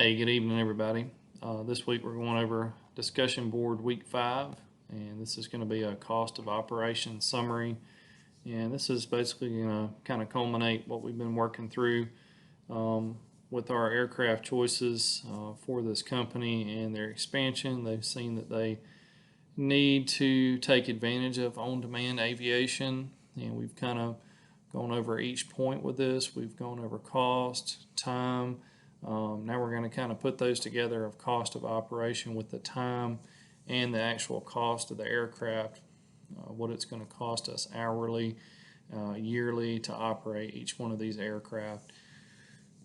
Hey, good evening, everybody. This week we're going over discussion board week 5, and this is going to be a cost of operations summary. And this is basically going to kind of culminate what we've been working through um, with our aircraft choices for this company and their expansion. They've seen that they need to take advantage of on-demand aviation, and we've kind of gone over each point with this. We've gone over cost, time. Now we're going to kind of put those together of cost of operation with the time and the actual cost of the aircraft, what it's going to cost us hourly, yearly to operate each one of these aircraft.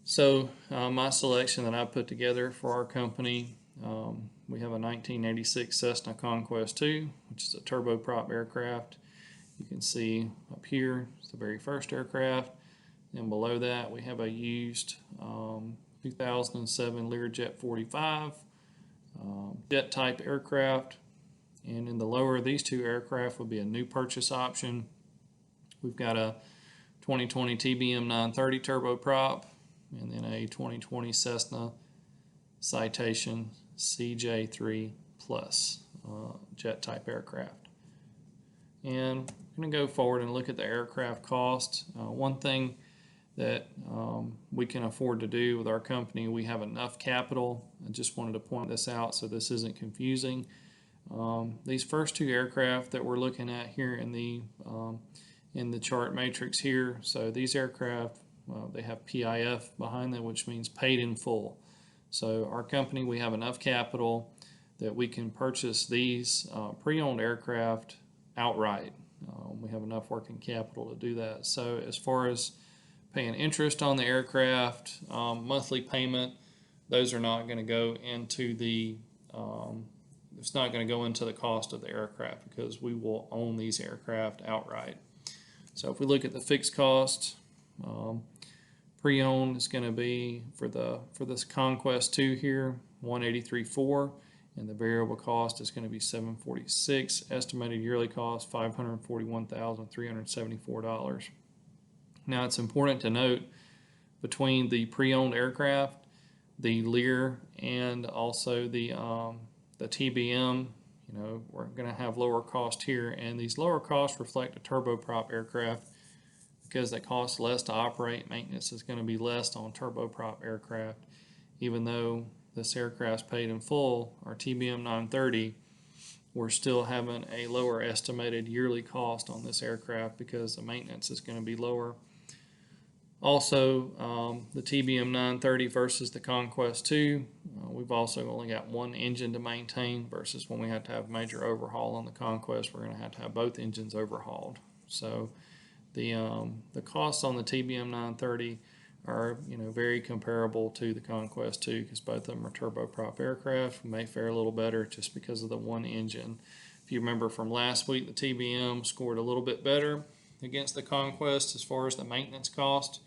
So my selection that I put together for our company, we have a 1986 Cessna Conquest 2, which is a turboprop aircraft. You can see up here, it's the very first aircraft. And below that, we have a used 2007 Learjet 45 jet type aircraft. And in the lower of these two aircraft would be a new purchase option. We've got a 2020 TBM 930 turboprop and then a 2020 Cessna Citation CJ3 Plus jet type aircraft. And I'm going to go forward and look at the aircraft cost. One thing that we can afford to do with our company, we have enough capital. I just wanted to point this out so this isn't confusing. These first two aircraft that we're looking at here in the chart matrix here, so these aircraft, they have PIF behind them, which means paid in full. So our company, we have enough capital that we can purchase these pre-owned aircraft outright. We have enough working capital to do that. So as far as paying interest on the aircraft, monthly payment, those are not going to go into the it's not going to go into the cost of the aircraft because we will own these aircraft outright. So if we look at the fixed cost, pre-owned is going to be for this Conquest 2 here, $183,400, and the variable cost is going to be $746,000. Estimated yearly cost $541,374. Now it's important to note between the pre-owned aircraft, the Lear, and also the TBM, we're going to have lower cost here, and these lower costs reflect a turboprop aircraft because they cost less to operate. Maintenance is going to be less on turboprop aircraft, even though this aircraft's paid in full. Our TBM 930, we're still having a lower estimated yearly cost on this aircraft because the maintenance is going to be lower. Also, the TBM 930 versus the Conquest 2, we've also only got one engine to maintain versus when we have to have major overhaul on the Conquest, we're going to have both engines overhauled. So the costs on the TBM 930 are very comparable to the Conquest 2 because both of them are turboprop aircraft. We may fare a little better just because of the one engine. If you remember from last week, the TBM scored a little bit better against the Conquest as far as the maintenance cost,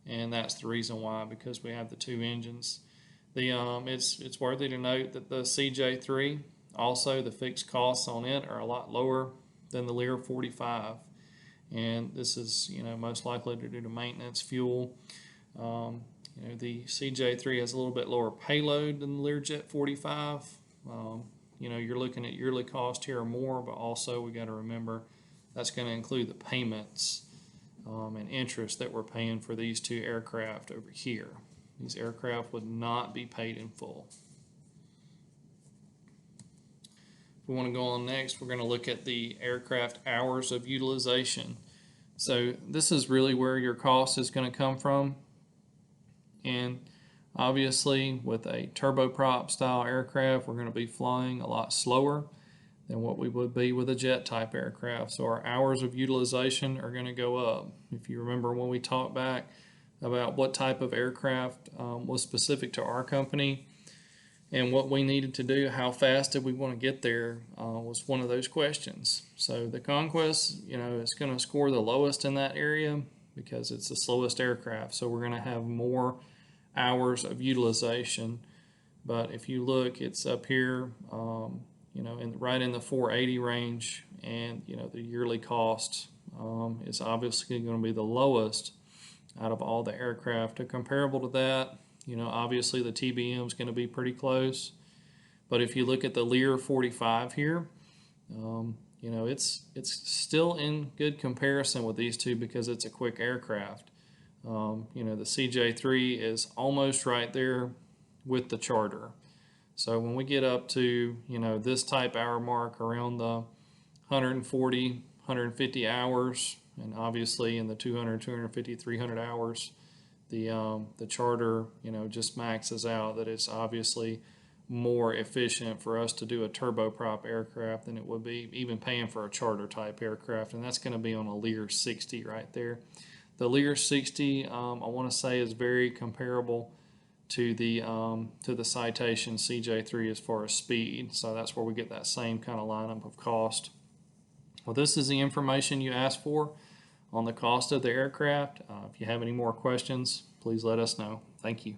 and that's the reason why, because we have the two engines. It's worthy to note that the CJ3, also the fixed costs on it are a lot lower than the Lear 45, and this is most likely due to maintenance, fuel. The CJ3 has a little bit lower payload than the Learjet 45. You're looking at yearly cost here or more, but also we got to remember that's going to include the payments and interest that we're paying for these two aircraft over here. These aircraft would not be paid in full. If we want to go on next, we're going to look at the aircraft hours of utilization. So this is really where your cost is going to come from. And obviously with a turboprop style aircraft, we're going to be flying a lot slower than what we would be with a jet type aircraft. So our hours of utilization are going to go up. If you remember when we talked back about what type of aircraft was specific to our company and what we needed to do, how fast did we want to get there, was one of those questions. So the Conquest, is going to score the lowest in that area because it's the slowest aircraft. So we're going to have more hours of utilization. But if you look, it's up here, right in the 480 range, and the yearly cost is obviously going to be the lowest out of all the aircraft. Comparable to that, Obviously the TBM is going to be pretty close. But if you look at the Lear 45 here, it's still in good comparison with these two because it's a quick aircraft. The CJ3 is almost right there with the Charter. So when we get up to, this type hour mark around the 140, 150 hours, and obviously in the 200, 250, 300 hours, the Charter, just maxes out that it's obviously more efficient for us to do a turboprop aircraft than it would be even paying for a charter type aircraft, and that's going to be on a Lear 60 right there. The Lear 60, I want to say, is very comparable to the Citation CJ3 as far as speed, so that's where we get that same kind of lineup of cost. Well, this is the information you asked for on the cost of the aircraft. If you have any more questions, please let us know. Thank you.